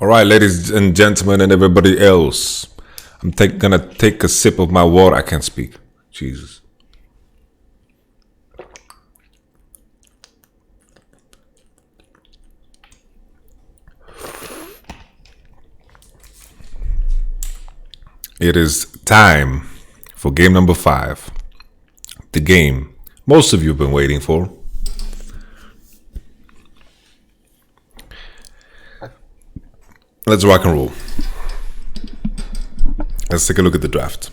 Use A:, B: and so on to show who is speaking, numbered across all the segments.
A: All right, ladies and gentlemen, and everybody else, I'm gonna take a sip of my water. I can't speak. Jesus. It is time for game number 5. The game most of you have been waiting for. Let's rock and roll. Let's take a look at the draft.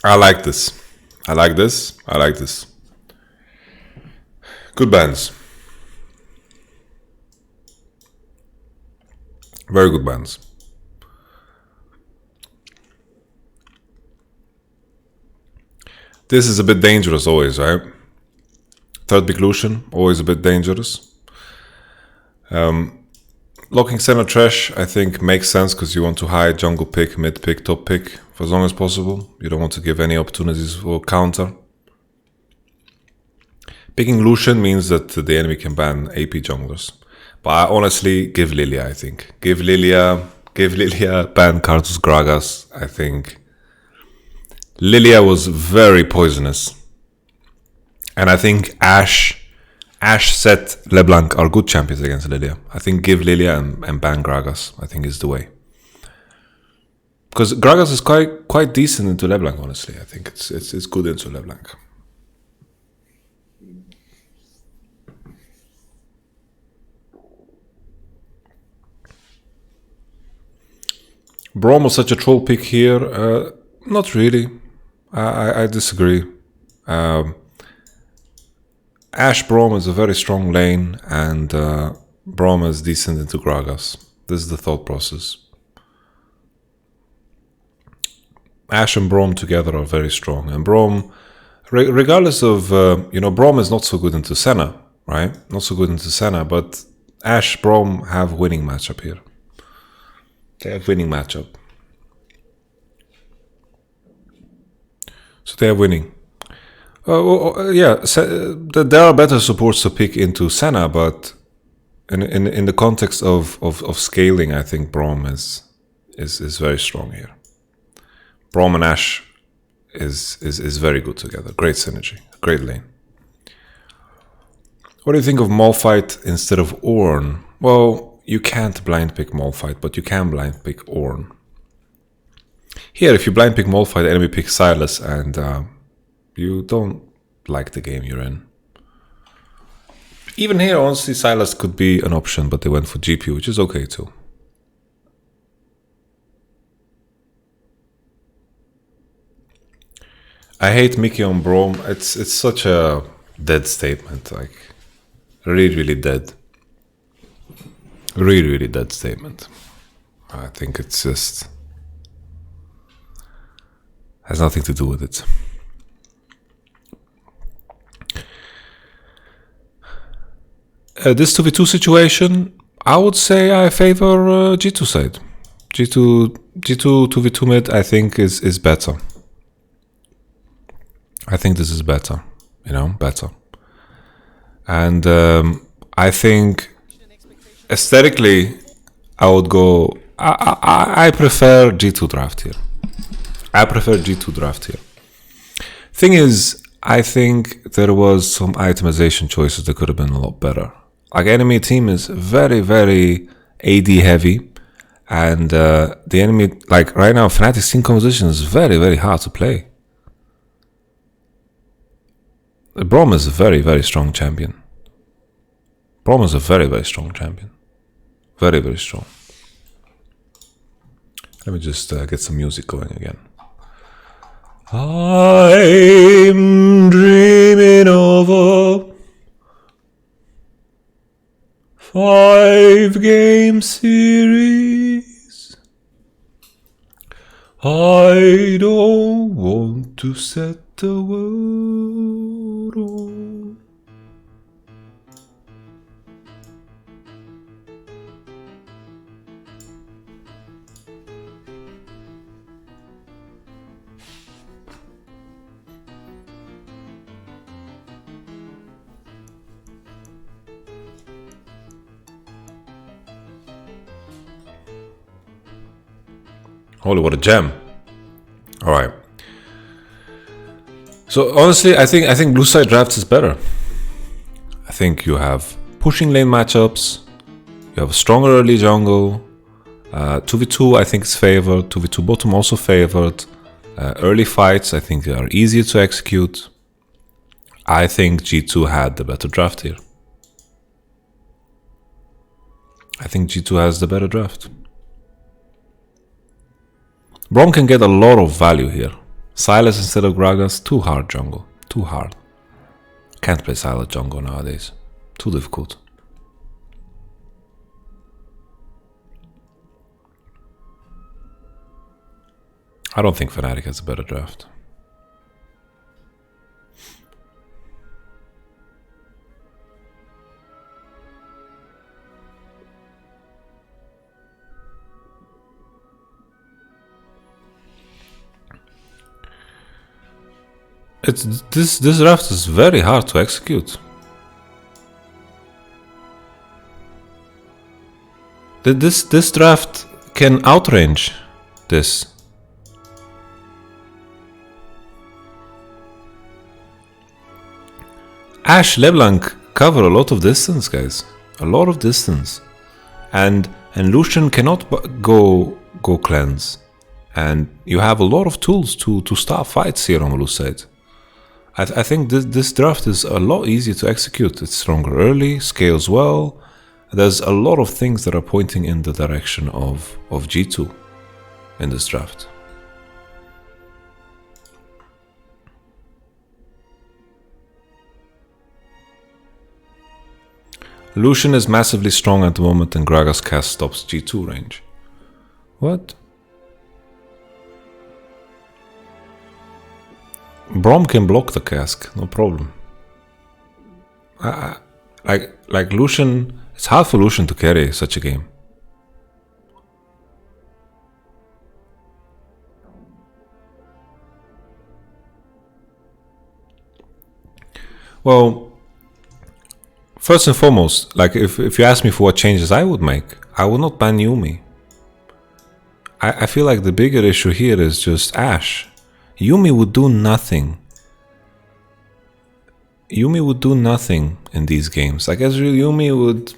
A: I like this. I like this. I like this. Good bands. Very good bands. This is a bit dangerous always, right? Third big Lucian, always a bit dangerous. Locking center trash, I think, makes sense because you want to hide jungle pick, mid pick, top pick for as long as possible. You don't want to give any opportunities for counter. Picking Lucian means that the enemy can ban AP junglers. But I honestly give Lilia, I think. Give Lilia, ban Karthus Gragas, I think. Lilia was very poisonous. And I think Ashe, Set, LeBlanc are good champions against Lilia. I think give Lilia and ban Gragas, I think is the way. Because Gragas is quite decent into LeBlanc, honestly. I think it's good into LeBlanc. Braum was such a troll pick here. Not really. I disagree. Ashe Braum is a very strong lane, and Braum is decent into Gragas. This is the thought process. Ashe and Braum together are very strong, and Braum, regardless of Braum is not so good into Senna, right? Not so good into Senna, but Ashe Braum have winning matchup here. They have winning matchup. So they are winning. There are better supports to pick into Senna, but in the context of scaling, I think Braum is very strong here. Braum and Ashe is very good together. Great synergy, great lane. What do you think of Malphite instead of Ornn? Well, you can't blind pick Malphite, but you can blind pick Ornn. Here, if you blind pick Malphite, the enemy picks Silas, and you don't like the game you're in. Even here, honestly, Silas could be an option, but they went for GP, which is okay too. I hate Mickey on Braum. It's such a dead statement, like really dead. Really dead statement. I think it's just has nothing to do with it. This 2v2 situation, I would say I favor G2 side. G2 2v2 mid, I think is better. I think this is better, better. And I think aesthetically, I would go. I prefer G2 draft here. Thing is, I think there was some itemization choices that could have been a lot better. Like, enemy team is very AD heavy, and the enemy, like right now, Fnatic's team composition is very hard to play. Braum is a very strong champion. Braum is a very strong champion. Very strong. Let me just get some music going again. I'm dreaming of a 5-game series. I don't want to set the world on. Holy, what a gem. All right. So honestly, I think blue side drafts is better. I think you have pushing lane matchups. You have a stronger early jungle. 2v2 I think is favored. 2v2 bottom also favored. Early fights I think are easier to execute. I think G2 had the better draft here. I think G2 has the better draft. Braum can get a lot of value here. Silas instead of Gragas, too hard jungle. Too hard. Can't play Silas jungle nowadays. Too difficult. I don't think Fnatic has a better draft. This draft is very hard to execute. This draft can outrange this. Ashe LeBlanc cover a lot of distance, guys. A lot of distance. And Lucian cannot go cleanse. And you have a lot of tools to start fights here on the blue side. I think this draft is a lot easier to execute. It's stronger early, scales well. There's a lot of things that are pointing in the direction of G2 in this draft. Lucian is massively strong at the moment and Gragas cast stops G2 range. What? Braum can block the cask, no problem. Like Lucian, it's hard for Lucian to carry such a game. Well, first and foremost, like if you ask me for what changes I would make, I would not ban Yuumi. I feel like the bigger issue here is just Ashe. Yuumi would do nothing. Yuumi would do nothing in these games. Like Ezreal, Yuumi would,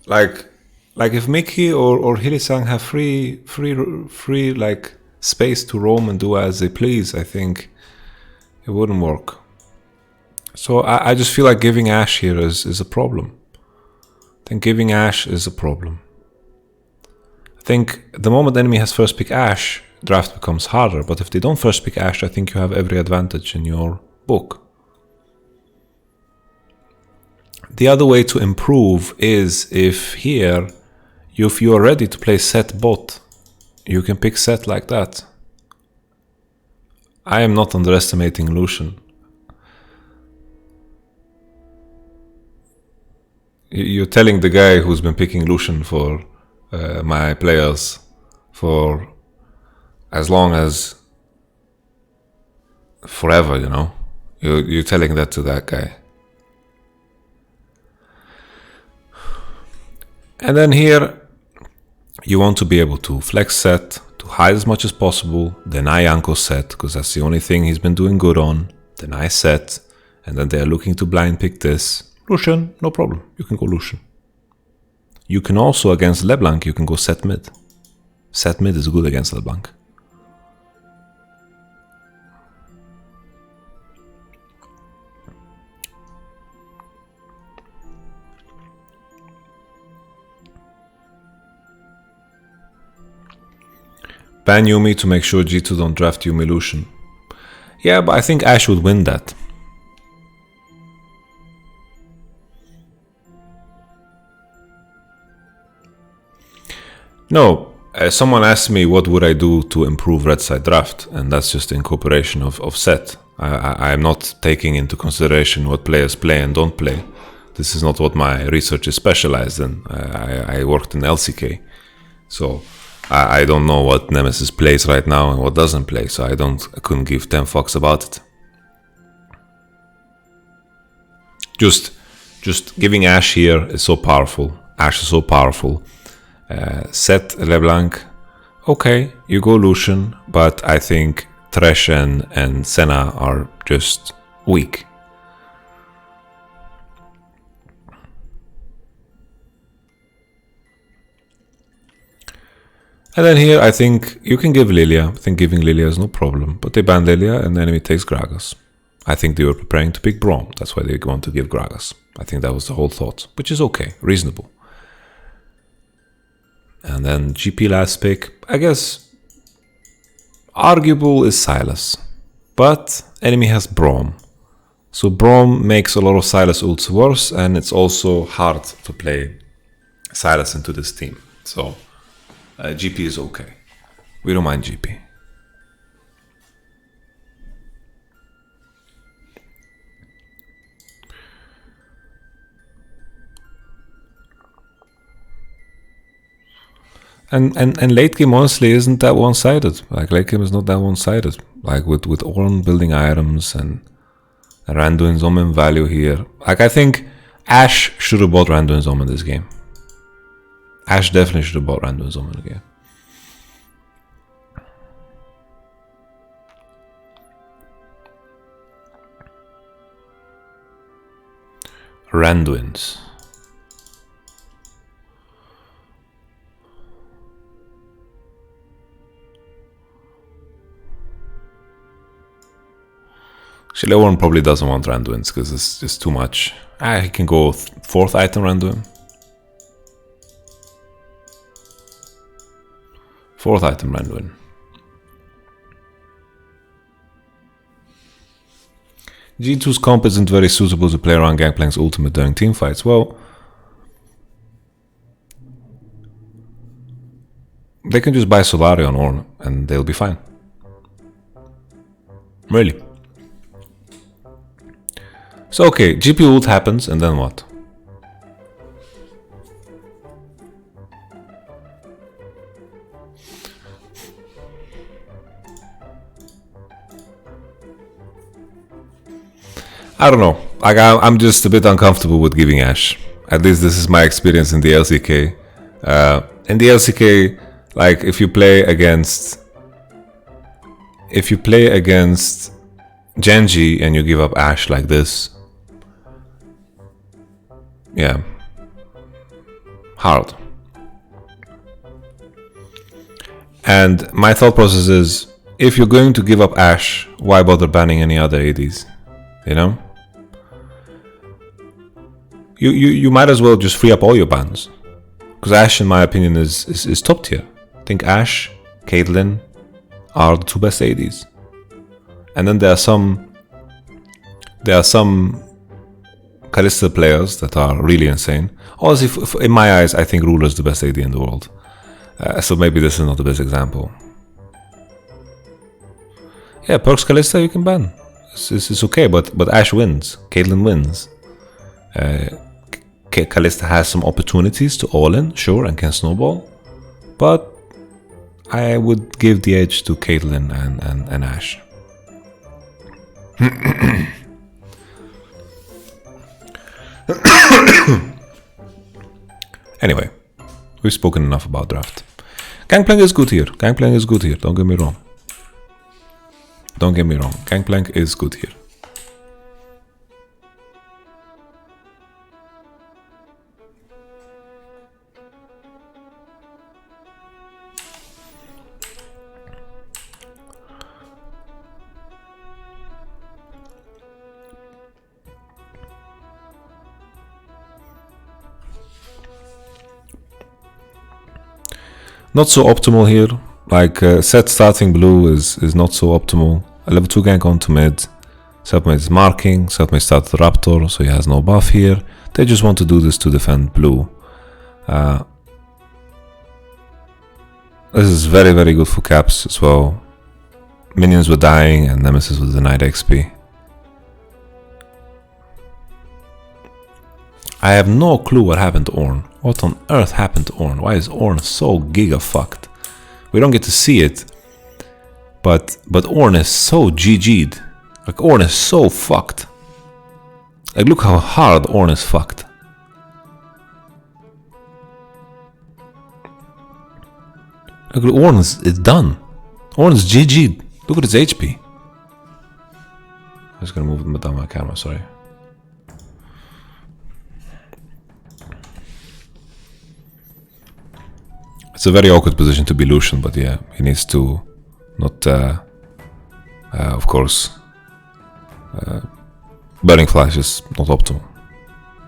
A: like if Mickey or Hili-san have free like space to roam and do as they please, I think it wouldn't work. So I just feel like giving Ashe here is a problem. I think giving Ashe is a problem. I think the moment enemy has first pick Ashe, draft becomes harder, but if they don't first pick Ashe, I think you have every advantage in your book. The other way to improve is if you are ready to play set bot, you can pick set like that. I am not underestimating Lucian. You're telling the guy who's been picking Lucian for my players for as long as forever, you know? You're telling that to that guy. And then here, you want to be able to flex set, to hide as much as possible, deny Yanko set, because that's the only thing he's been doing good on, deny set, and then they're looking to blind pick this. Lucian, no problem, you can go Lucian. You can also, against LeBlanc, you can go set mid. Set mid is good against LeBlanc. Ban Yuumi to make sure G2 don't draft Yuumi Lucian. Yeah, but I think Ashe would win that. No, someone asked me what would I do to improve red side draft, and that's just the incorporation of set. I am not taking into consideration what players play and don't play. This is not what my research is specialized in. I worked in LCK, so I don't know what Nemesis plays right now and what doesn't play, so I couldn't give 10 fucks about it. Just giving Ashe here is so powerful. Ashe is so powerful. Set LeBlanc Okay, you go Lucian, but I think Thresh and Senna are just weak. And then here, I think you can give Lilia. I think giving Lilia is no problem. But they ban Lilia and the enemy takes Gragas. I think they were preparing to pick Braum. That's why they want to give Gragas. I think that was the whole thought, which is okay, reasonable. And then GP last pick, I guess, arguable is Sylas. But enemy has Braum. So Braum makes a lot of Sylas ults worse, and it's also hard to play Sylas into this team. So GP is okay. We don't mind GP. And late game honestly isn't that one-sided. Like late game is not that one-sided. Like with Ornn building items and Randuin's Omen value here. Like I think Ashe should have bought Randuin's Omen this game. Ashe definitely should have bought Randuin's Omen again. Randuin's. Actually, Ornn probably doesn't want Randuin's because it's just too much. He can go 4th item Randuin. 4th item Randuin. G2's comp isn't very suitable to play around Gangplank's ultimate during teamfights. Well, they can just buy Solari on Ornn and they'll be fine. Really. So okay, GP ult happens and then what? I don't know. Like I'm just a bit uncomfortable with giving Ashe. At least this is my experience in the LCK. In the LCK, like if you play against Genji and you give up Ashe like this, yeah, hard. And my thought process is, if you're going to give up Ashe, why bother banning any other ADs? You know? You might as well just free up all your bans. Because Ashe, in my opinion, is top tier. I think Ashe, Caitlyn are the 2 best ADs. And then there are some Kalista players that are really insane. Honestly, in my eyes, I think Ruler is the best AD in the world. So maybe this is not the best example. Yeah, Perks Kalista you can ban. It's okay, but Ashe wins. Caitlyn wins. Kalista has some opportunities to all-in, sure, and can snowball. But I would give the edge to Caitlyn and Ashe. Anyway, we've spoken enough about draft. Gangplank is good here. Gangplank is good here. Don't get me wrong. Gangplank is good here. Not so optimal here. Like set starting blue is not so optimal. A level 2 gank onto mid. Selfmade is marking. Selfmade starts the Raptor, so he has no buff here. They just want to do this to defend blue. This is very, very good for caps as well. Minions were dying and Nemesis was denied XP. I have no clue what happened to Ornn. What on earth happened to Ornn? Why is Ornn so giga fucked? We don't get to see it, but Ornn is so GG'd. Like Ornn is so fucked. Like look how hard Ornn is fucked. Look at Ornn's, it's done. Ornn's GG. Look at his HP. I'm just gonna move it down my camera, sorry. It's a very awkward position to be Lucian, but yeah, he needs to not, of course, Burning Flash is not optimal.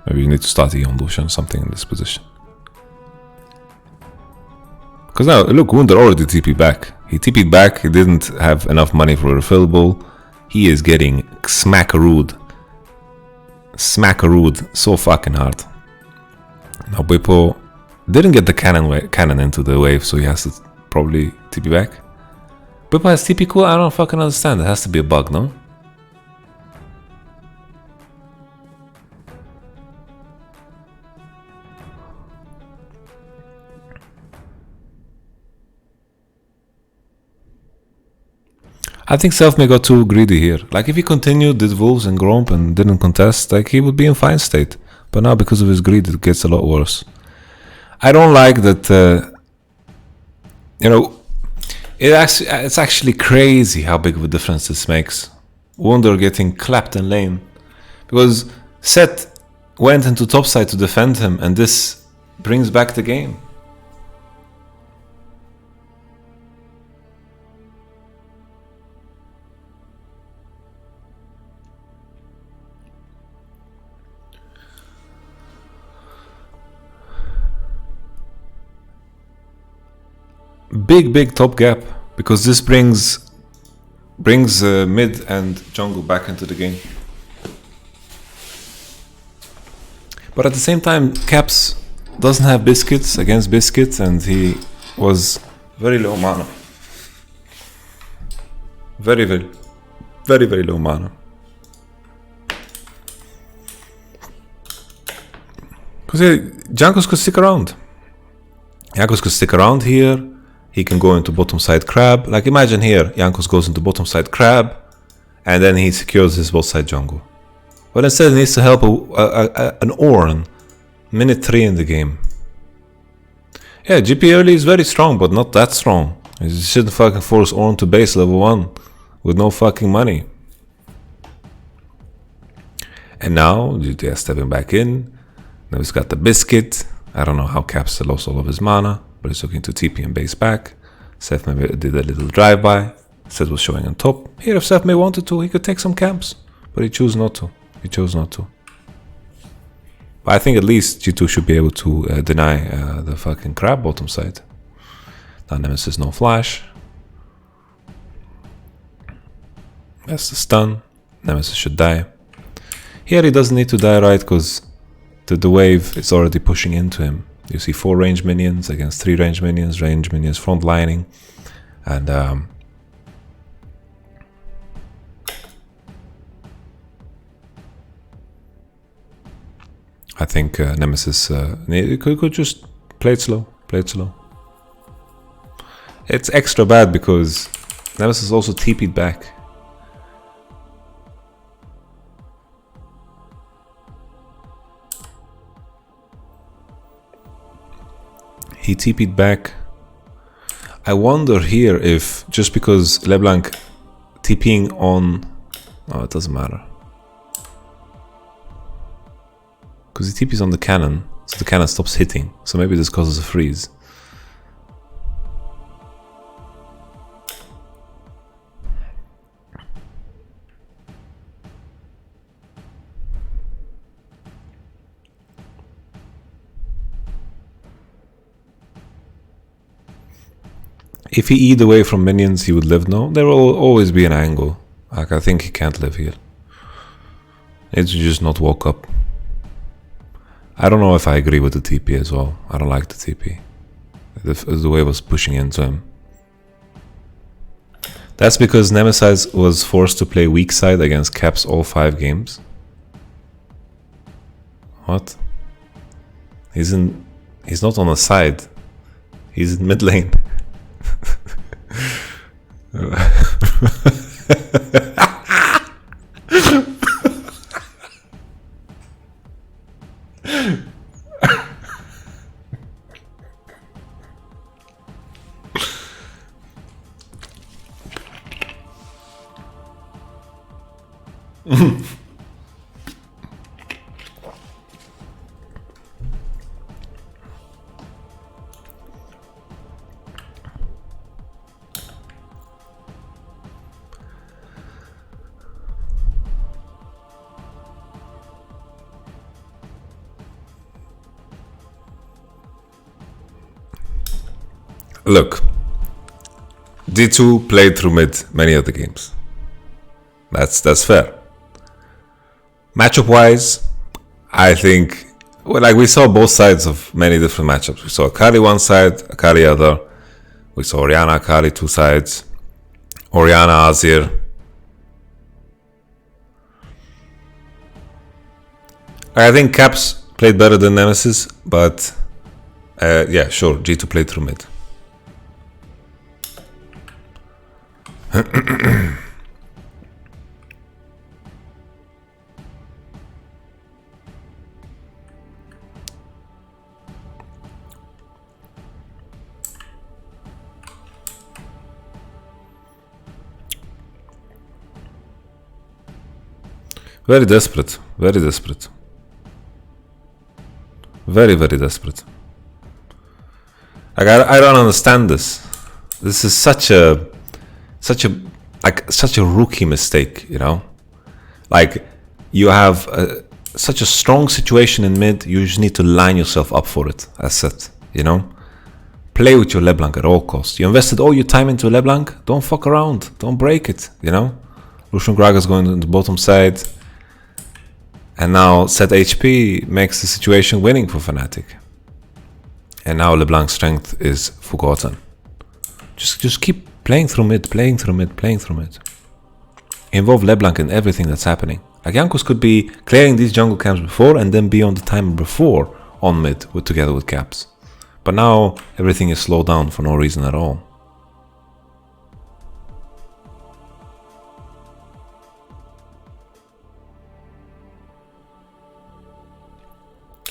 A: Maybe you need to start on Lucian, something in this position. Because now, look, Wunder already TP'd back. He TP'd back, he didn't have enough money for a refillable. He is getting smackarooed. Smackarooed so fucking hard. Now Bippo didn't get the cannon into the wave, so he has to probably TP back. Bippo has TP cool? I don't fucking understand. It has to be a bug, no? I think Selfmade got too greedy here. Like, if he continued, did Wolves and Gromp and didn't contest, like, he would be in fine state. But now, because of his greed, it gets a lot worse. I don't like that, you know, it's actually crazy how big of a difference this makes. Wunder getting clapped in lane. Because Seth went into topside to defend him, and this brings back the game. Big top gap, because this brings mid and jungle back into the game. But at the same time, Caps doesn't have biscuits against biscuits, and he was very low mana. Very low mana. Because Jankos could stick around. Jankos could stick around here. He can go into bottom side crab. Like, imagine here, Jankos goes into bottom side crab, and then he secures his bot side jungle. But instead, he needs to help an Ornn, minute 3 in the game. Yeah, GP early is very strong, but not that strong. You shouldn't fucking force Ornn to base level 1 with no fucking money. And now, GTS stepping back in. Now he's got the biscuit. I don't know how Caps lost all of his mana, but he's looking to TP and base back. Seth maybe did a little drive-by. Seth was showing on top. Here, if Seth may wanted to, he could take some camps, but he chose not to. But I think at least G2 should be able to deny the fucking crab bottom side. Now Nemesis no flash. That's the stun. Nemesis should die. Here he doesn't need to die, right? Because the wave is already pushing into him. You see 4 range minions against 3 range minions front lining, and I think Nemesis could just play it slow. It's extra bad because Nemesis also TP'd back. He TP'd back. I wonder here if just because LeBlanc TPing on... Oh, it doesn't matter. Because he TP's on the cannon, so the cannon stops hitting. So maybe this causes a freeze. If he E'd away from minions, he would live. No, there will always be an angle. Like, I think he can't live here. It's just not walk up. I don't know if I agree with the TP as well. I don't like the TP. The wave was pushing into him. That's because Nemesis was forced to play weak side against Caps all 5 games. What? He's not on the side. He's in mid lane. Look, D2 played through mid many of the games. That's fair. Matchup wise, I think, well, like we saw both sides of many different matchups. We saw Akali one side, Akali other. We saw Orianna, Akali two sides. Orianna, Azir. I think Caps played better than Nemesis, but yeah, sure, G2 played through mid. Very desperate, very desperate. Very, very desperate. Like I don't understand this. This is such a rookie mistake, you know? Like you have such a strong situation in mid, you just need to line yourself up for it, as it, you know? Play with your LeBlanc at all costs. You invested all your time into LeBlanc, don't fuck around, don't break it, you know? Lucian Gragas going to the bottom side. And now set HP makes the situation winning for Fnatic. And now LeBlanc's strength is forgotten. Just keep playing through mid, playing through mid, playing through mid. Involve LeBlanc in everything that's happening. Like Jankos could be clearing these jungle camps before and then be on the timer before on mid together with Caps. But now everything is slowed down for no reason at all.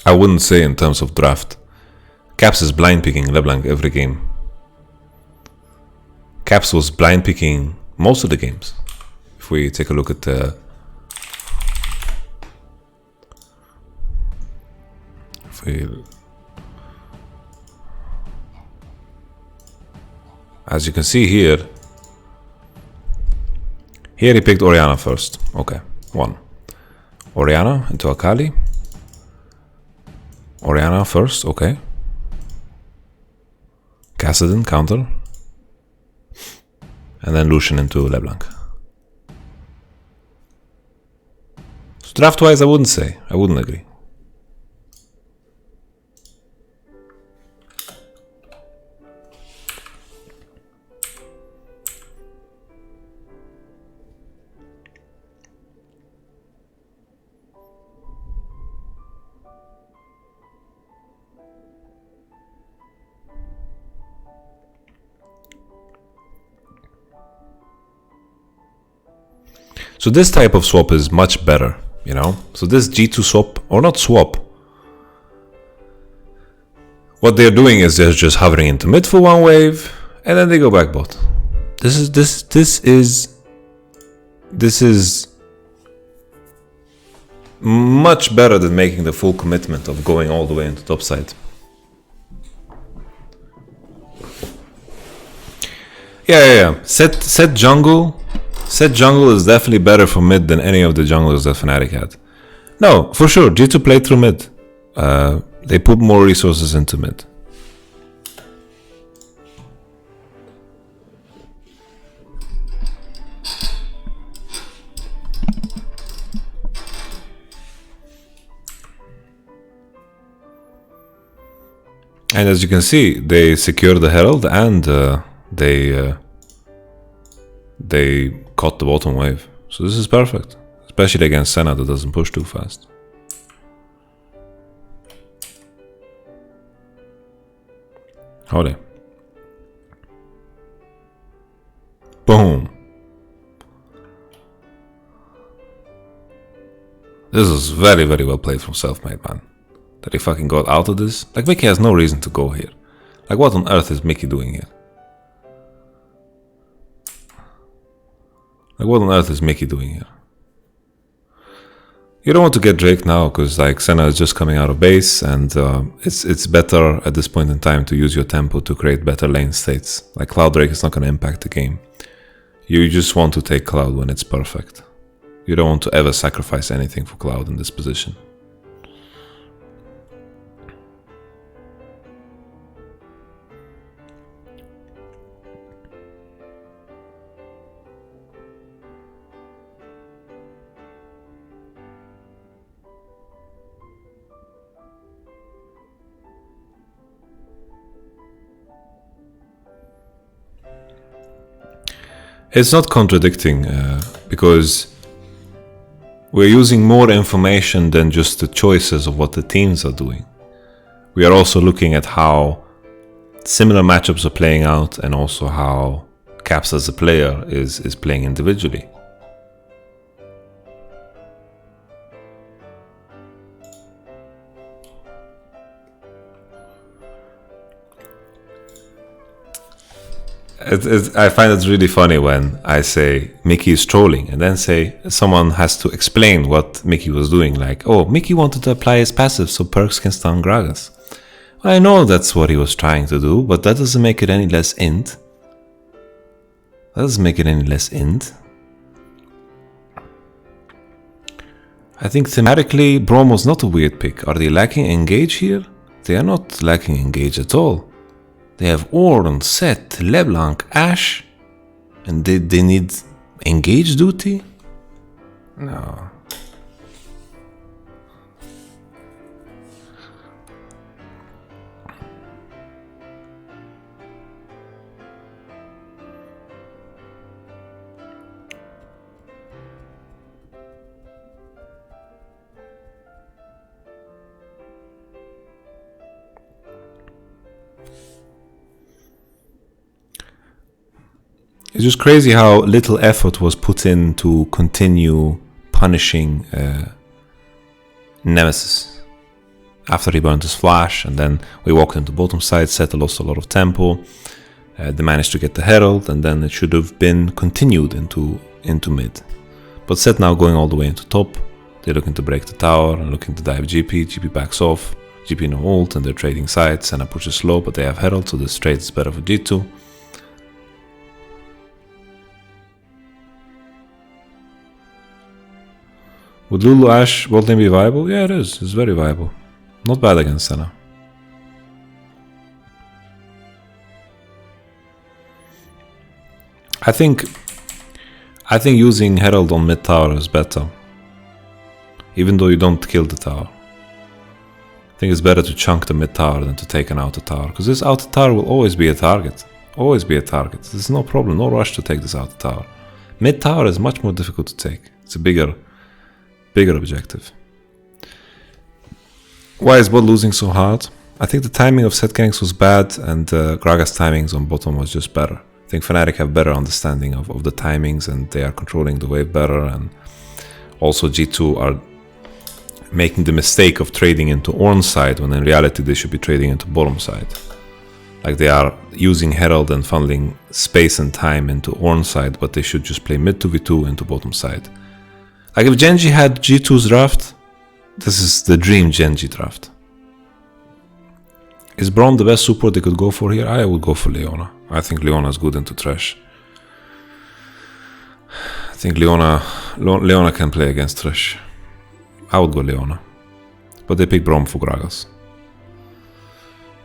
A: I wouldn't say in terms of draft. Caps is blind picking LeBlanc every game. Caps was blind picking most of the games. If we take a look at the... As you can see here, he picked Orianna first. Okay, one. Orianna into Akali. Orianna first, okay. Kassadin counter. And then Lucian into LeBlanc. So draft wise, I wouldn't say. I wouldn't agree. So this type of swap is much better, you know? So this G2 swap, or not swap, what they're doing is they're just hovering into mid for one wave, and then they go back bot. This is much better than making the full commitment of going all the way into top side. Yeah. Set jungle. Set jungle is definitely better for mid than any of the junglers that Fnatic had. No, for sure, G2 played through mid. They put more resources into mid. And as you can see, they secured the Herald and they caught the bottom wave. So this is perfect. Especially against Senna that doesn't push too fast. Howdy. Boom. This is very, very well played from Selfmade, man. That he fucking got out of this. Like, Mickey has no reason to go here. Like, what on earth is Mickey doing here? Like, what on earth is Mickey doing here? You don't want to get Drake now because like Senna is just coming out of base, and it's better at this point in time to use your tempo to create better lane states. Like Cloud Drake is not going to impact the game. You just want to take Cloud when it's perfect. You don't want to ever sacrifice anything for Cloud in this position. It's not contradicting because we're using more information than just the choices of what the teams are doing. We are also looking at how similar matchups are playing out and also how Caps as a player is playing individually. I find it really funny when I say Mickey is trolling and then say someone has to explain what Mickey was doing. Like, oh, Mickey wanted to apply his passive so Perks can stun Gragas. Well, I know that's what he was trying to do, but that doesn't make it any less int. That doesn't make it any less int. I think thematically, Braum was not a weird pick. Are they lacking engage here? They are not lacking engage at all. They have Ornn, Sett, LeBlanc, Ashe, and they need engage duty? No. It's just crazy how little effort was put in to continue punishing Nemesis. After he burned his flash, and then we walked into bottom side, Sett lost a lot of tempo. They managed to get the Herald, and then it should have been continued into mid. But Sett now going all the way into top. They're looking to break the tower and looking to dive GP. GP backs off. GP no ult, and they're trading sides. Senna pushes slow, but they have Herald, so this trade is better for G2. Would Lulu Ashe bot lane be viable? Yeah, it is. It's very viable. Not bad against Senna. I think using Herald on mid tower is better. Even though you don't kill the tower. I think it's better to chunk the mid tower than to take an outer tower. Because this outer tower will always be a target. Always be a target. There's no problem, no rush to take this outer tower. Mid tower is much more difficult to take. It's a bigger objective. Why is bot losing so hard? I think the timing of Sett ganks was bad, and Gragas timings on bottom was just better. I think Fnatic have better understanding of the timings, and they are controlling the wave better, and also G2 are making the mistake of trading into Ornn side when in reality they should be trading into bottom side. Like they are using Herald and funneling space and time into Ornn side, but they should just play mid 2v2 into bottom side. Like if Genji had G2's draft, this is the dream Genji draft. Is Braum the best support they could go for here? I would go for Leona. I think Leona is good into Thresh. I think Leona can play against Thresh. I would go Leona. But they pick Braum for Gragas.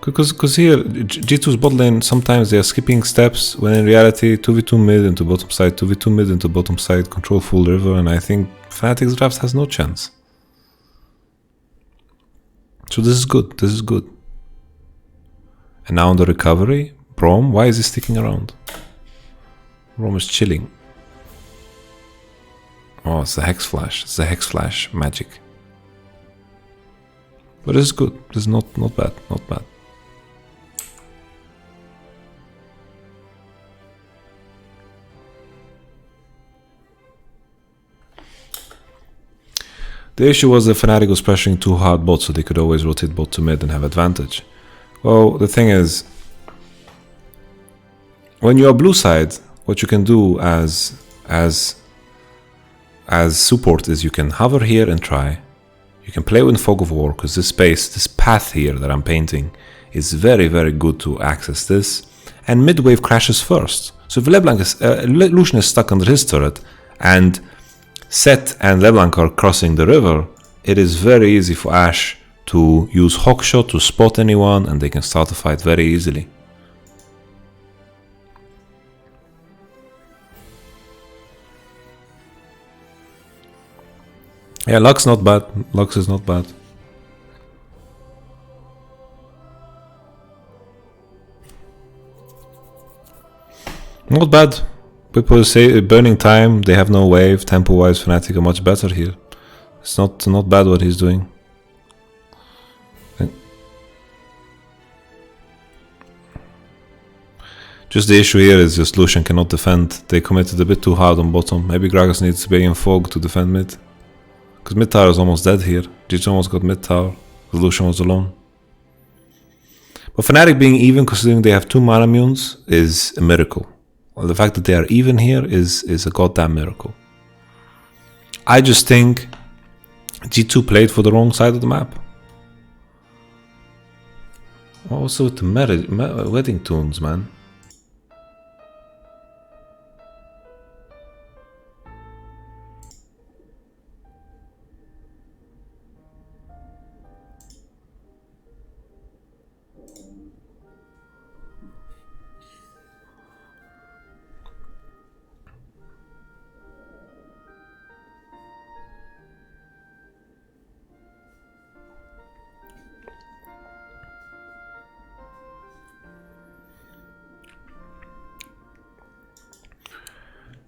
A: Because here, G2's bot lane, sometimes they are skipping steps, when in reality, 2v2 mid into bottom side, 2v2 mid into bottom side, control full river, and I think Fnatic's draft has no chance. So this is good, this is good. And now on the recovery, Braum, why is he sticking around? Braum is chilling. Oh, it's the Hex Flash, it's the Hex Flash magic. But this is good, this is not bad, not bad. The issue was that Fnatic was pressuring too hard bot, so they could always rotate bot to mid and have advantage. Well, the thing is, when you are blue side, what you can do as as support is you can hover here and try. You can play with Fog of War, because this space, this path here that I'm painting is very, very good to access this. And mid-wave crashes first. So if Lucian is stuck under his turret, and Set and LeBlanc are crossing the river, it is very easy for Ashe to use Hawkshot to spot anyone, and they can start the fight very easily. Yeah, Lux not bad. Lux is not bad. Not bad. People say burning time, they have no wave, tempo-wise Fnatic are much better here. It's not bad what he's doing. Just the issue here is just Lucian cannot defend. They committed a bit too hard on bottom. Maybe Gragas needs to be in Fog to defend mid. Because mid tower is almost dead here. GG almost got mid tower, because Lucian was alone. But Fnatic being even, considering they have 2 mana munes, is a miracle. Well, the fact that they are even here is a goddamn miracle. I just think G2 played for the wrong side of the map. What was with the wedding tunes, man?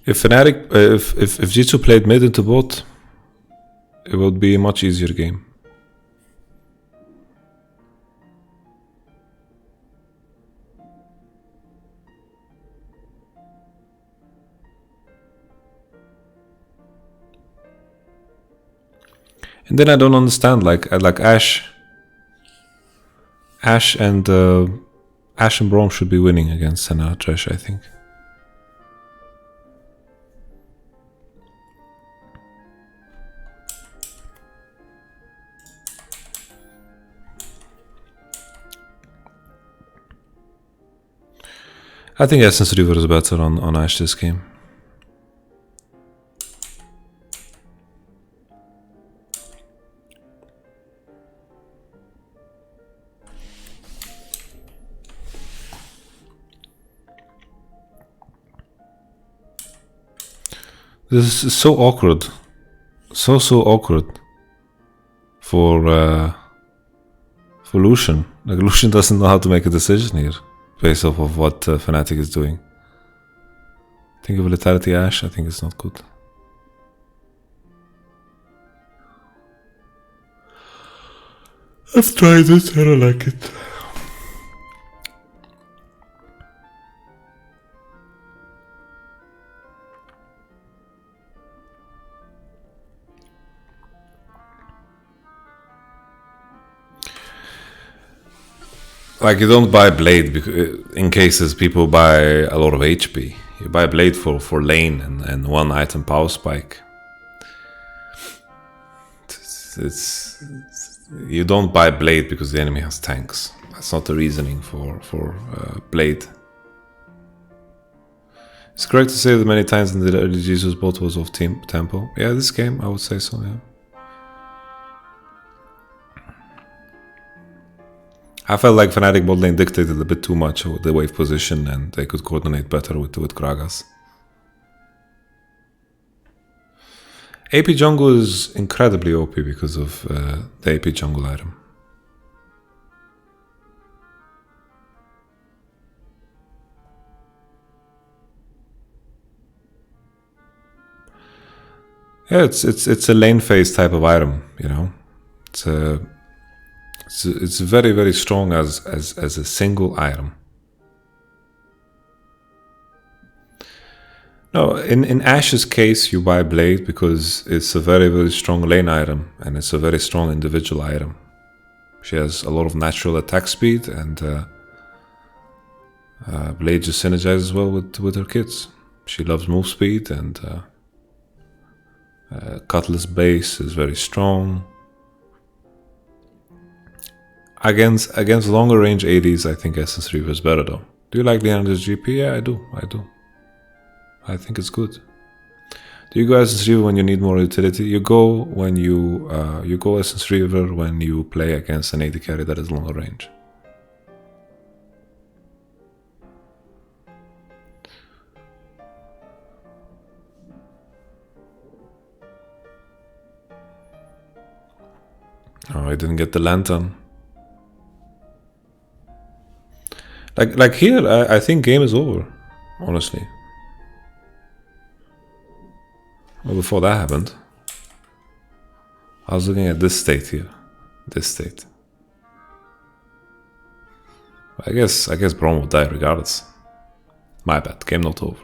A: If Fnatic, if G2 played mid into bot, it would be a much easier game. And then I don't understand, like Ashe and Braum should be winning against Senna Trash, I think. I think Essence River is better on Ashe this game. This is so awkward. So awkward for Lucian. Like, Lucian doesn't know how to make a decision here based off of what Fnatic is doing. Think of Lethality Ashe, I think it's not good. I've tried it, I don't like it. Like, you don't buy Blade because in cases people buy a lot of HP. You buy Blade for lane and 1 item power spike. You don't buy Blade because the enemy has tanks. That's not the reasoning for Blade. It's correct to say that many times in the early Jesus bot was off tempo. Yeah, this game I would say so, yeah. I felt like Fnatic bot lane dictated a bit too much with the wave position, and they could coordinate better with Gragas. AP jungle is incredibly OP because of the AP jungle item. Yeah, it's a lane phase type of item, you know. It's very, very strong as a single item. No, in Ashe's case, you buy Blade because it's a very, very strong lane item, and it's a very strong individual item. She has a lot of natural attack speed, and Blade just synergizes well with her kits. She loves move speed, and Cutlass base is very strong. Against longer range ADs, I think Essence Reaver is better though. Do you like Leonardo's GP? Yeah, I do. I think it's good. Do you go Essence Reaver when you need more utility? You go when you go Essence Reaver when you play against an AD carry that is longer range. Oh, I didn't get the lantern. Like here, I think game is over, honestly. Well, before that happened, I was looking at this state here, this state. I guess Braum will die regardless. My bad, game not over.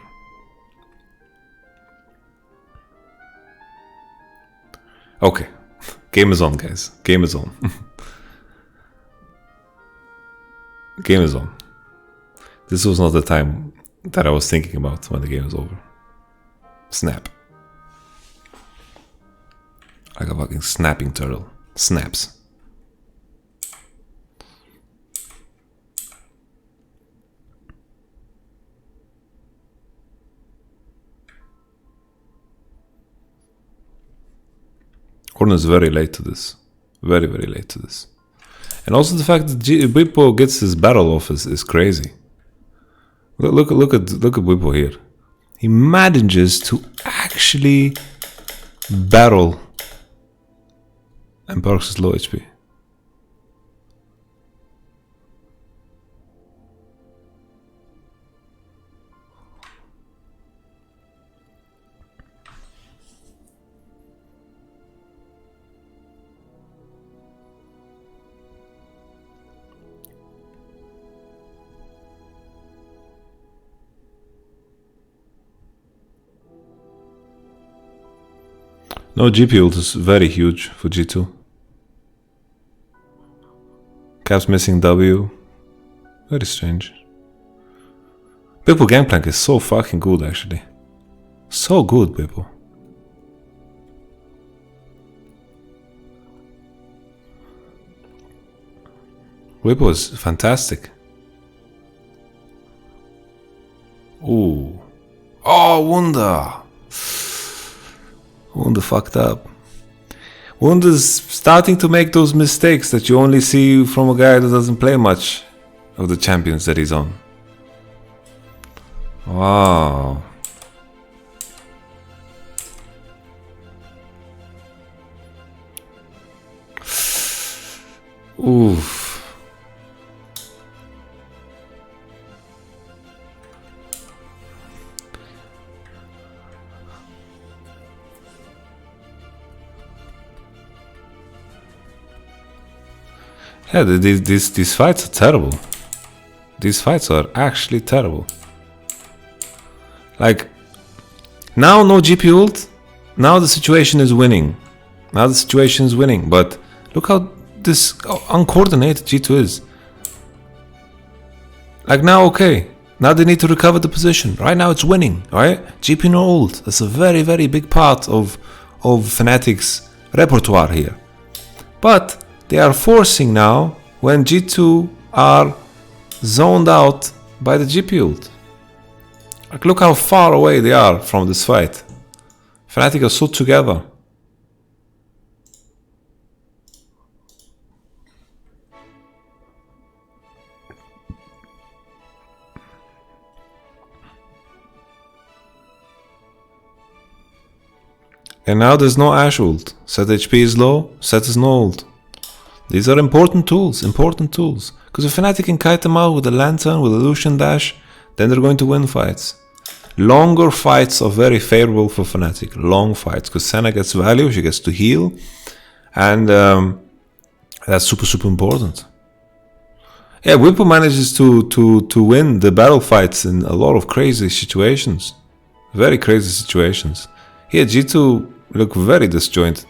A: Okay, game is on, guys. Game is on. Game is on. This was not the time that I was thinking about when the game was over. Snap. Like a fucking snapping turtle. Snaps. Orn is very late to this. Very, very late to this. And also the fact that Bwipo gets his battle off is crazy. Look at Bwipo here. He manages to actually battle and Parks is low HP. No, GP ult is very huge for G2. Cap's missing W. Very strange. Bwipo Gangplank is so fucking good actually. So good, Bwipo. Bwipo is fantastic. Ooh. Oh, Wunda! Wunda fucked up. Wunda's starting to make those mistakes that you only see from a guy that doesn't play much of the champions that he's on. Wow. Oof. Yeah, these fights are terrible. These fights are actually terrible. Like, now no GP ult, now the situation is winning. Now the situation is winning, but look how this uncoordinated G2 is. Like now, okay, now they need to recover the position. Right now it's winning, right? GP no ult, that's a very, very big part of Fnatic's repertoire here. But they are forcing now when G2 are zoned out by the GP ult. Like, look how far away they are from this fight. Fnatic are so together. And now there's no Ashe ult. Set HP is low, Set is no ult. These are important tools, Because if Fnatic can kite them out with a Lantern, with a Lucian Dash, then they're going to win fights. Longer fights are very favorable for Fnatic. Long fights, because Senna gets value, she gets to heal. And that's super, super important. Yeah, Bwipo manages to win the battle fights in a lot of crazy situations. Very crazy situations. Here, G2 look very disjointed.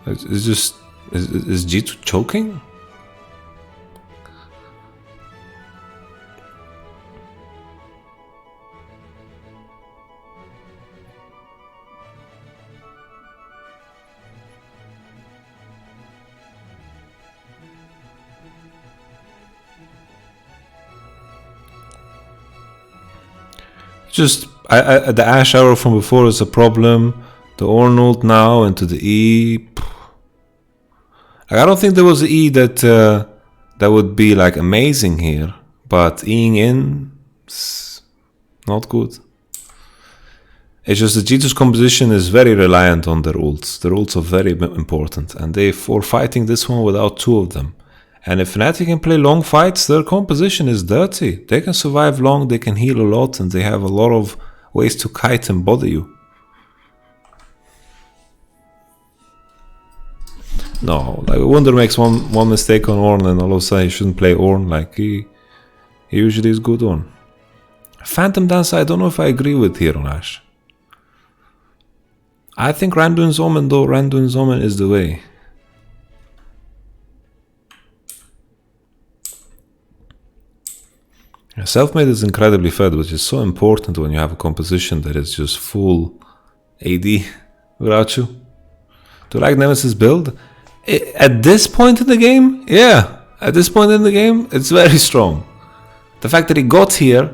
A: Is G2 choking? Just the Ash arrow from before is a problem. The Ornult now into the E. I don't think there was an E that that would be like amazing here, but Eing in, not good. It's just the G2's composition is very reliant on their ults. Their ults are very important, and they are fighting this one without two of them. And if Fnatic can play long fights, their composition is dirty. They can survive long, they can heal a lot, and they have a lot of ways to kite and bother you. No, like Wunder makes one mistake on Ornn and all of a sudden he shouldn't play Ornn. Like he usually is good on. Phantom Dance, I don't know if I agree with here on Ashe. I think Randuin's Omen though, Randuin's Omen is the way. Self-made is incredibly fed, which is so important when you have a composition that is just full AD without you. Do you like Nemesis build? At this point in the game, yeah. At this point in the game, it's very strong. The fact that he got here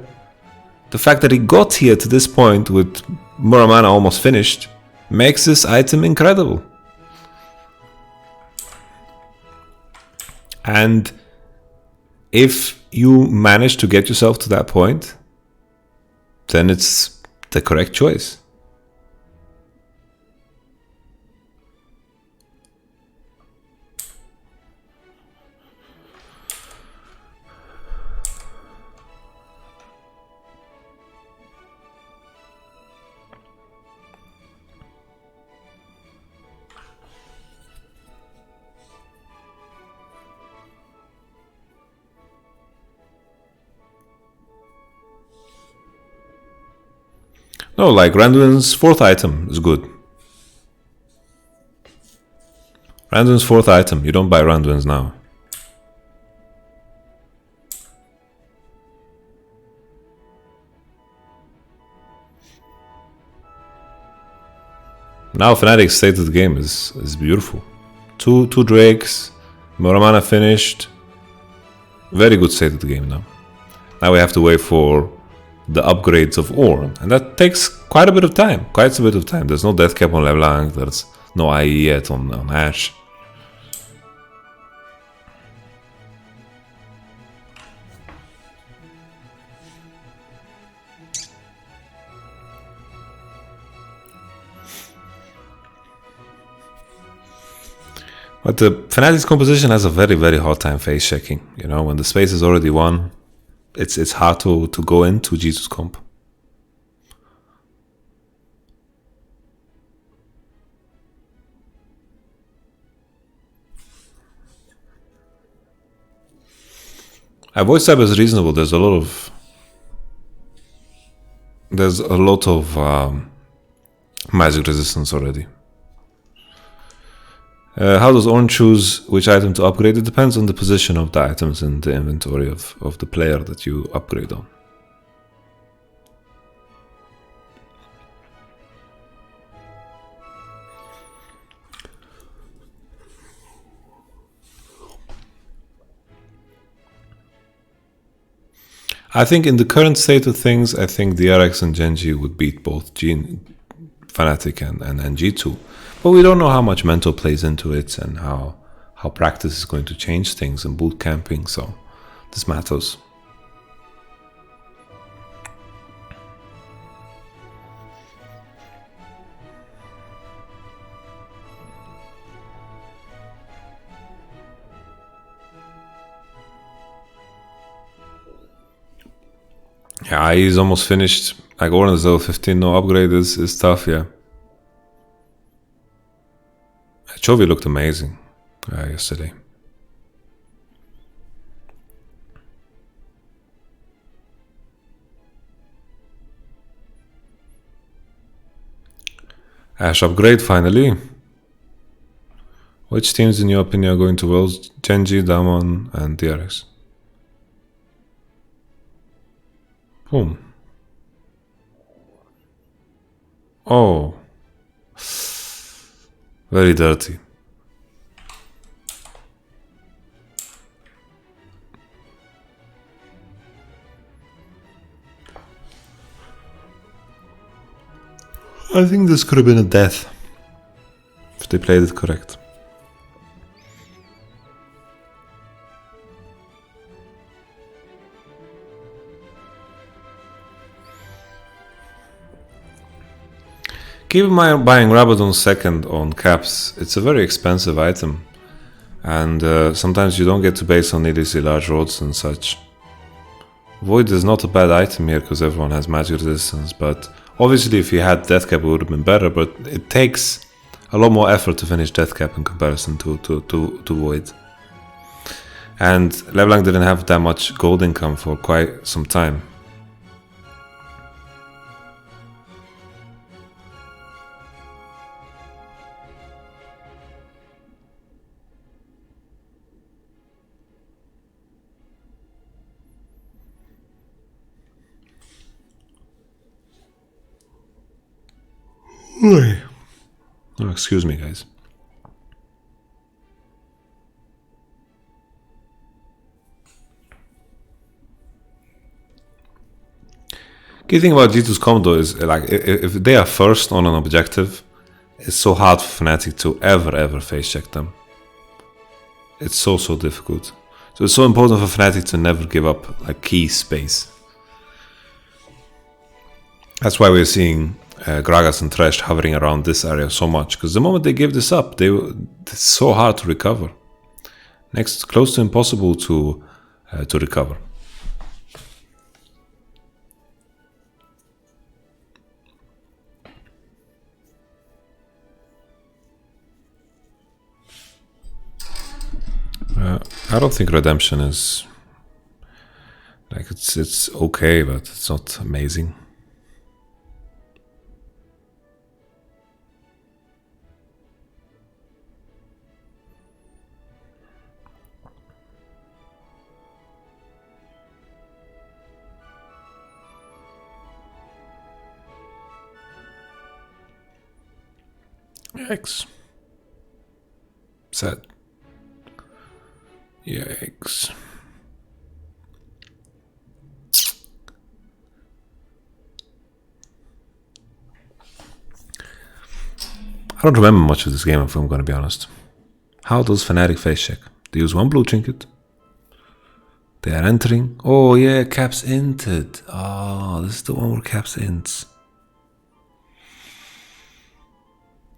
A: to this point with Muramana almost finished, makes this item incredible. And if you manage to get yourself to that point, then it's the correct choice. No, like Randuin's fourth item is good. Randuin's fourth item, you don't buy Randuin's now. Now Fnatic's state of the game is beautiful. Two Drakes, Muramana finished. Very good state of the game now. Now we have to wait for the upgrades of Ornn, and that takes quite a bit of time. There's no death cap on LeBlanc, there's no IE yet on Ashe. But the Fnatic's composition has a very, very hard time face checking. You know, when the space is already won, it's hard to go into G2's comp. Voice type is reasonable. There's a lot of magic resistance already. How does Ornn choose which item to upgrade? It depends on the position of the items in the inventory of the player that you upgrade on. I think in the current state of things, I think DRX and Genji would beat both Fnatic and G2. But we don't know how much mental plays into it and how practice is going to change things in boot camping, so this matters. Yeah, he's almost finished. Like Ornn is level 15, no upgrade is tough, yeah. Chovy looked amazing yesterday. Ashe upgrade finally. Which teams in your opinion are going to Worlds? Genji, Damwon, and DRX. Boom. Oh. Very dirty. I think this could have been a death if they played it correct. Keep in mind buying Rabadon second on caps. It's a very expensive item, and sometimes you don't get to base on needlessly large roads and such. Void is not a bad item here because everyone has magic resistance, but obviously if you had Deathcap it would have been better, but it takes a lot more effort to finish Deathcap in comparison to Void. And LeBlanc didn't have that much gold income for quite some time. Oh, excuse me, guys. Key thing about G2's combo is like if they are first on an objective, it's so hard for Fnatic to ever face check them. It's so difficult. So it's so important for Fnatic to never give up like key space. That's why we're seeing Gragas and Thresh hovering around this area so much, because the moment they give this up, it's so hard to recover. Next, close to impossible to recover. I don't think Redemption is like it's okay, but it's not amazing. Yikes. Sad. Yikes. I don't remember much of this game if I'm going to be honest. How does Fnatic face check? They use one blue trinket. They are entering. Oh yeah, Caps inted. Oh, this is the one where Caps ints.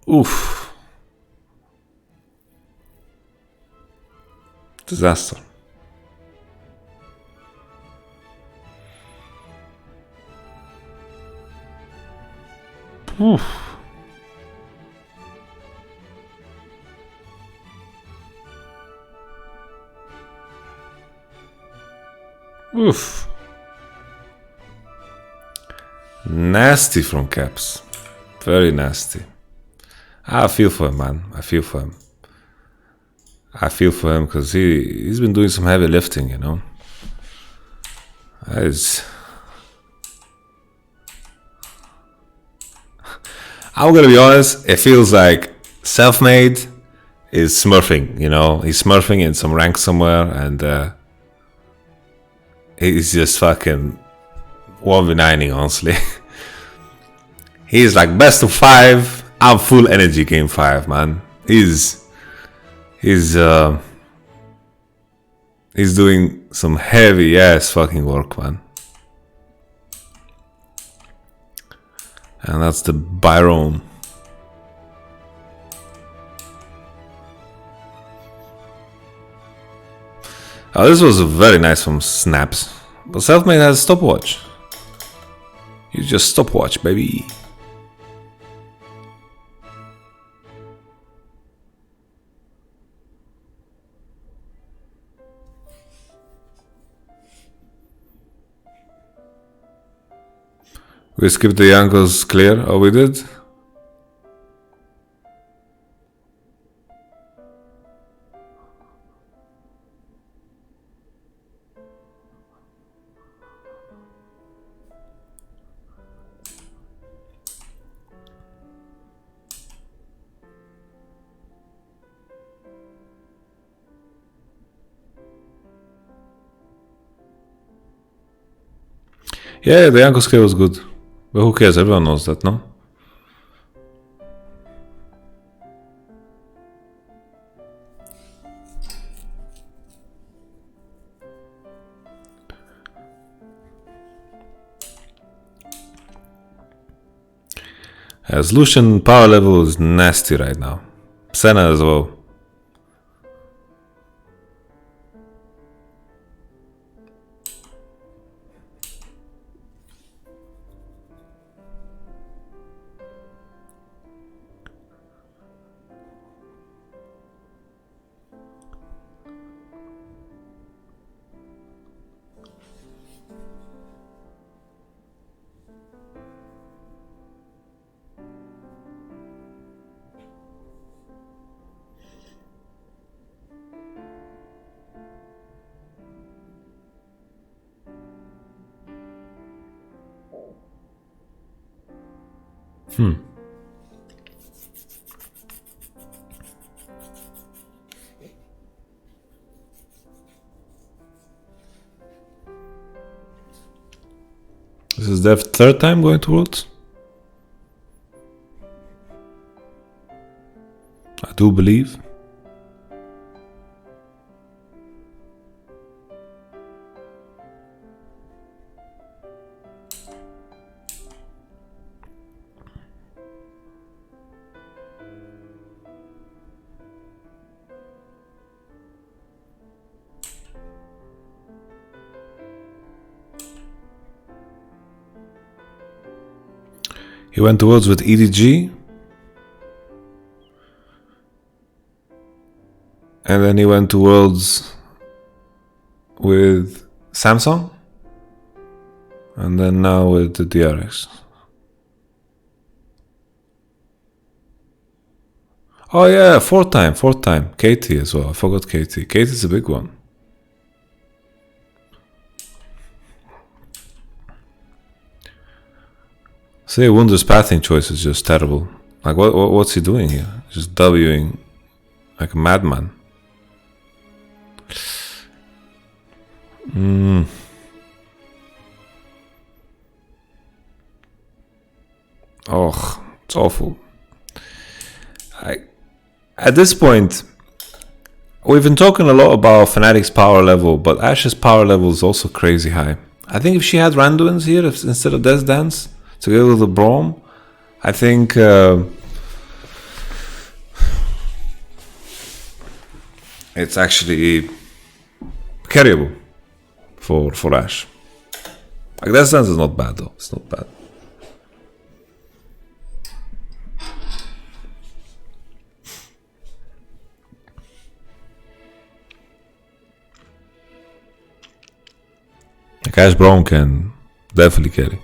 A: Oof. Disaster. Oof. Oof. Nasty from Caps. Very nasty. I feel for him, man. I feel for him. I feel for him because he's been doing some heavy lifting, you know. I'm gonna be honest, it feels like Selfmade is smurfing, you know. He's smurfing in some rank somewhere and he's just fucking 1v9ing, honestly. He's like best of 5. I'm full energy game 5, man. He's doing some heavy ass fucking work, man. And that's the Byron. Oh, this was very nice from Snaps. But Selfmade has a stopwatch. You just stopwatch, baby. We skipped the Yankos clear. Oh, we did? Yeah, the Yankos clear was good. But who cares? Everyone knows that, no? As Lucian power level is nasty right now. Senna as well. This is their third time going to Worlds? I do believe. He went to Worlds with EDG. And then he went to Worlds with Samsung. And then now with the DRX. Oh yeah, fourth time. Katie as well. I forgot Katie. Katie's a big one. Say Wunder's pathing choice is just terrible. Like what's he doing here? Just Wing like a madman. Oh, it's awful. At this point, we've been talking a lot about Fnatic's power level, but Ash's power level is also crazy high. I think if she had Randuin's here instead of Death Dance, together with the Braum, I think it's actually carryable for Ash. Like that sense is not bad though. It's not bad. Like Ash Braum can definitely carry.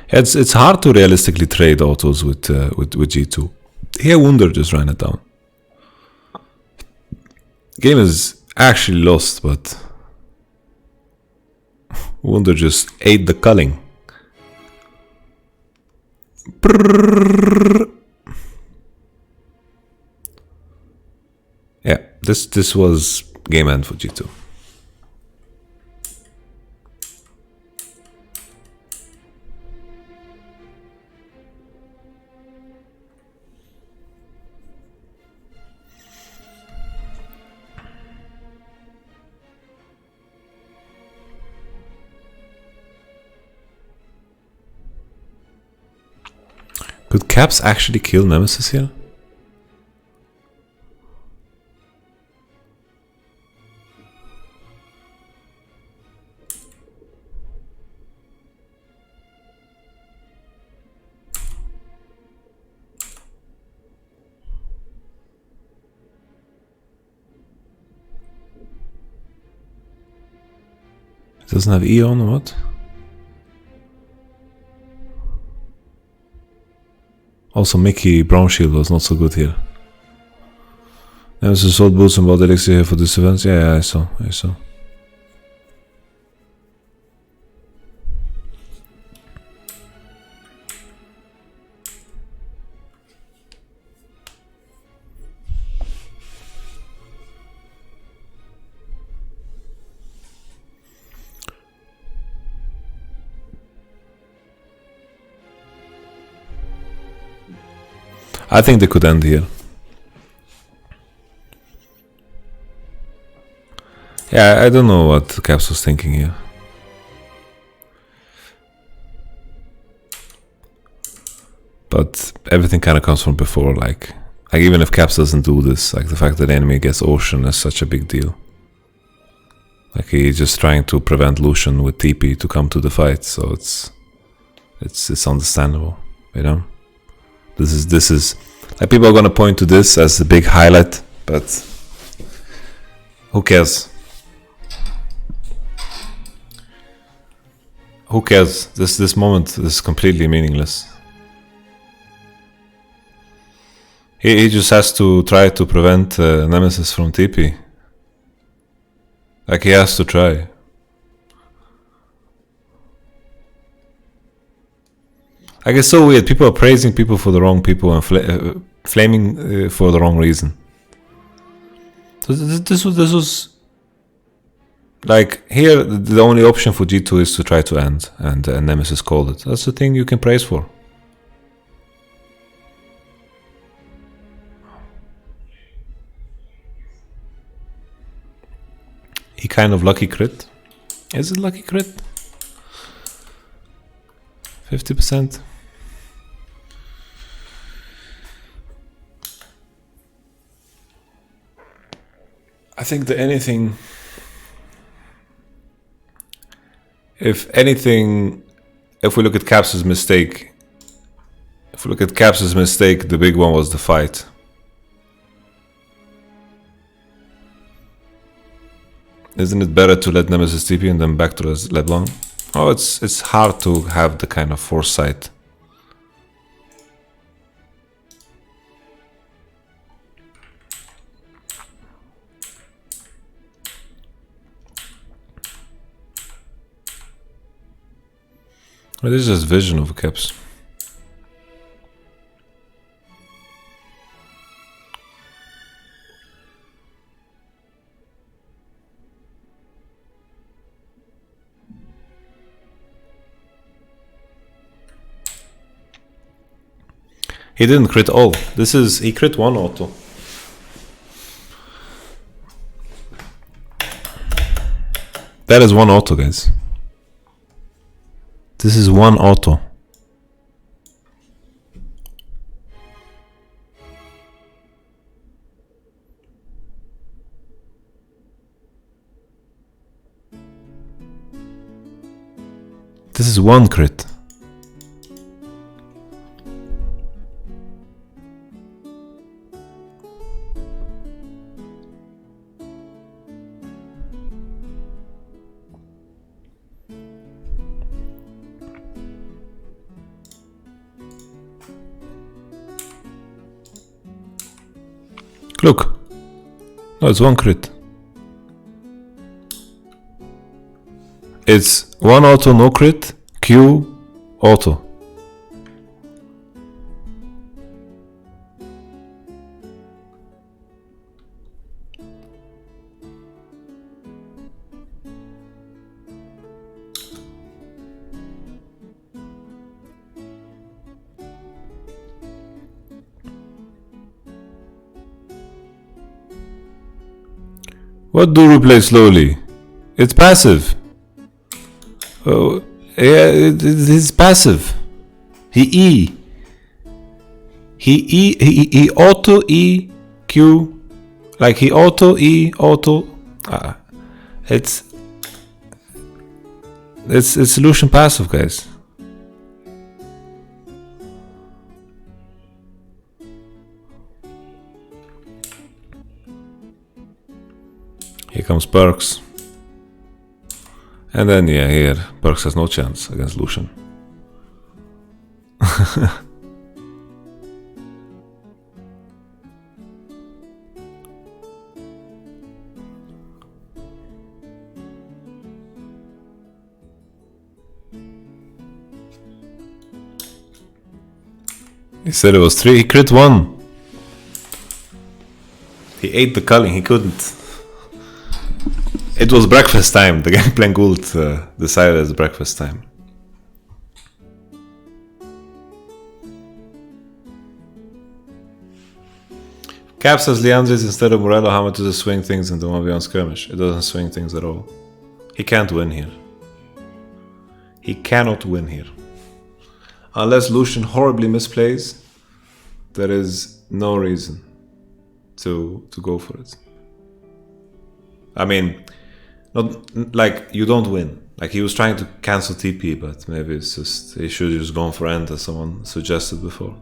A: It's hard to realistically trade autos with G2. Here Wunder just ran it down. Game is actually lost, but Wunder just ate the culling. Yeah, this was game end for G2. Could Caps actually kill Nemesis here? It doesn't have Eon or what? Also, Mickey Brown Shield was not so good here. There's a sold boots and bought elixir here for this event. Yeah, I saw. I think they could end here. Yeah, I don't know what Caps was thinking here. But everything kind of comes from before, like even if Caps doesn't do this, like the fact that the enemy gets Ocean is such a big deal. Like he's just trying to prevent Lucian with TP to come to the fight, so it's understandable, you know. This is like people are gonna point to this as the big highlight, but who cares? Who cares? This moment is completely meaningless. He just has to try to prevent Nemesis from TP. Like he has to try. Like it's so weird. People are praising people for the wrong people and flaming for the wrong reason. So this was like here the only option for G2 is to try to end, and Nemesis called it. That's the thing you can praise for. He kind of lucky crit. Is it lucky crit? 50%. I think that if anything, if we look at Caps' mistake, the big one was the fight. Isn't it better to let Nemesis TP and then back to LeBlanc? Oh, it's hard to have the kind of foresight. Well, this is just vision of Caps. He didn't crit all. He crit one auto. That is one auto, guys. This is one auto. This is one crit. Look. No, it's one crit. It's one auto, no crit, Q, auto. What do replay slowly? It's passive. Oh, yeah, it's passive. He auto E Q, like he auto E auto. It's solution passive, guys. Here comes Perks. And then, yeah, here, Perks has no chance against Lucian. He said it was 3. He crit 1. He ate the culling. He couldn't. It was breakfast time. The gang playing Gould decided it's breakfast time. Cap says Leandris instead of Morello, how much does it swing things in the 1v1 skirmish? It doesn't swing things at all. He can't win here. He cannot win here. Unless Lucian horribly misplays, there is no reason to go for it. I mean, not like you don't win. Like he was trying to cancel TP, but maybe it's just he should have just gone for end as someone suggested before.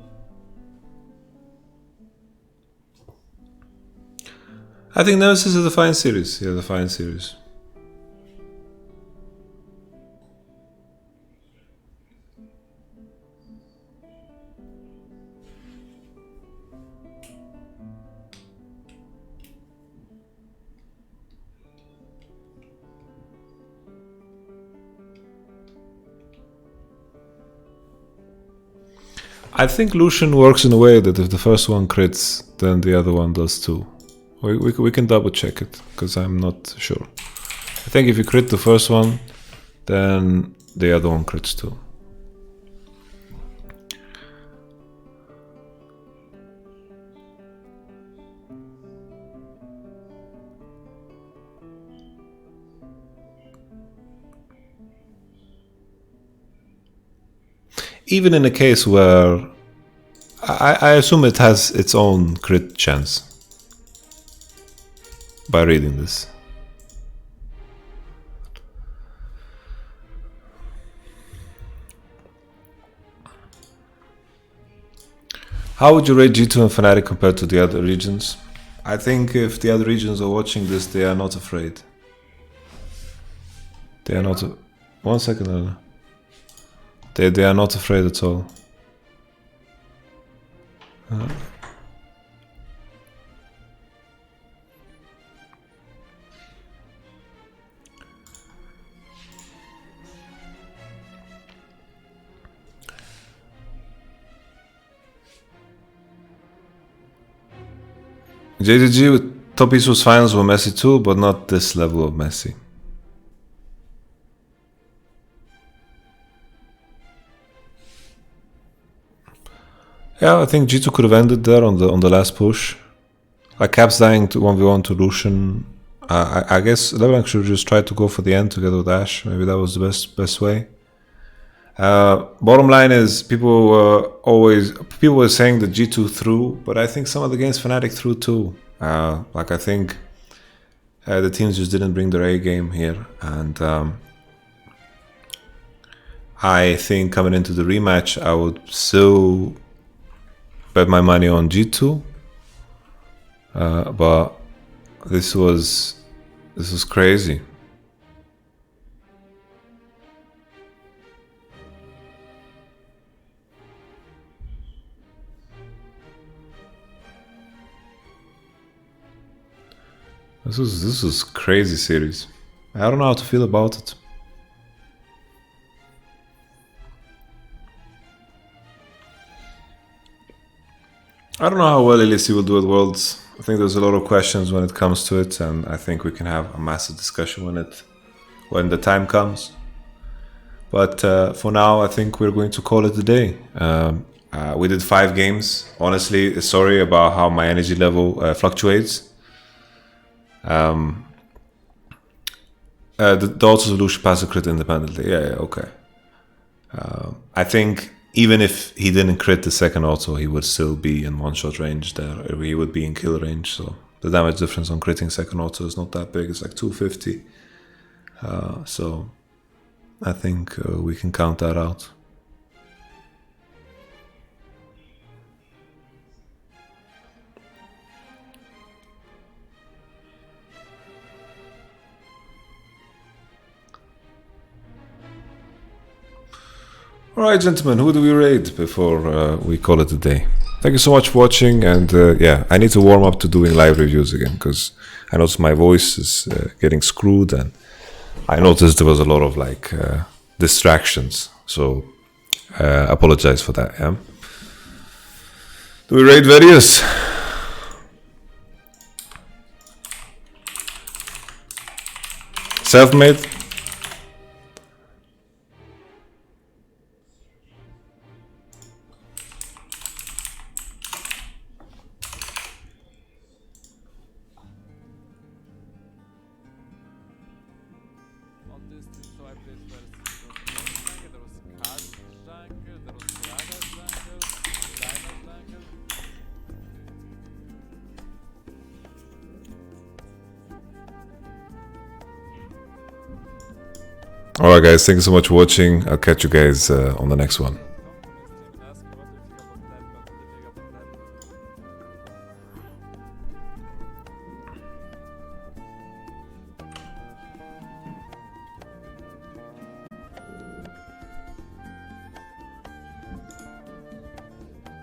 A: I think Nemesis is a fine series. Yeah, the fine series. I think Lucian works in a way that if the first one crits, then the other one does too. We can double check it, because I'm not sure. I think if you crit the first one, then the other one crits too. Even in a case where I assume it has its own crit chance by reading this. How would you rate G2 and Fnatic compared to the other regions? I think if the other regions are watching this, they are not afraid. They are not... 1 second, Anna. They are not afraid at all. JDG with Top Esports finals were messy too, but not this level of messy. Yeah, I think G2 could have ended there on the last push. Like Caps dying to 1v1 to Lucian. I guess LeBlanc should just try to go for the end together with Ash. Maybe that was the best way. Bottom line is people were saying that G2 threw, but I think some of the games Fnatic threw too. Like I think the teams just didn't bring their A game here, and I think coming into the rematch I would still bet my money on G2, but this was crazy. This was crazy series. I don't know how to feel about it. I don't know how well Elise will do at Worlds. I think there's a lot of questions when it comes to it, and I think we can have a massive discussion when the time comes. But for now, I think we're going to call it a day. We did 5 games. Honestly, sorry about how my energy level fluctuates. The auto solution pass a crit independently. Yeah, okay. I think even if he didn't crit the second auto, he would still be in one-shot range there. He would be in kill range, so the damage difference on critting second auto is not that big. It's like 250. So I think we can count that out. Alright, gentlemen, who do we raid before we call it a day? Thank you so much for watching, and yeah, I need to warm up to doing live reviews again, because I noticed my voice is getting screwed, and I noticed there was a lot of like distractions, so apologize for that, yeah? Do we raid various? Self-made? Alright guys, thanks so much for watching. I'll catch you guys on the next one.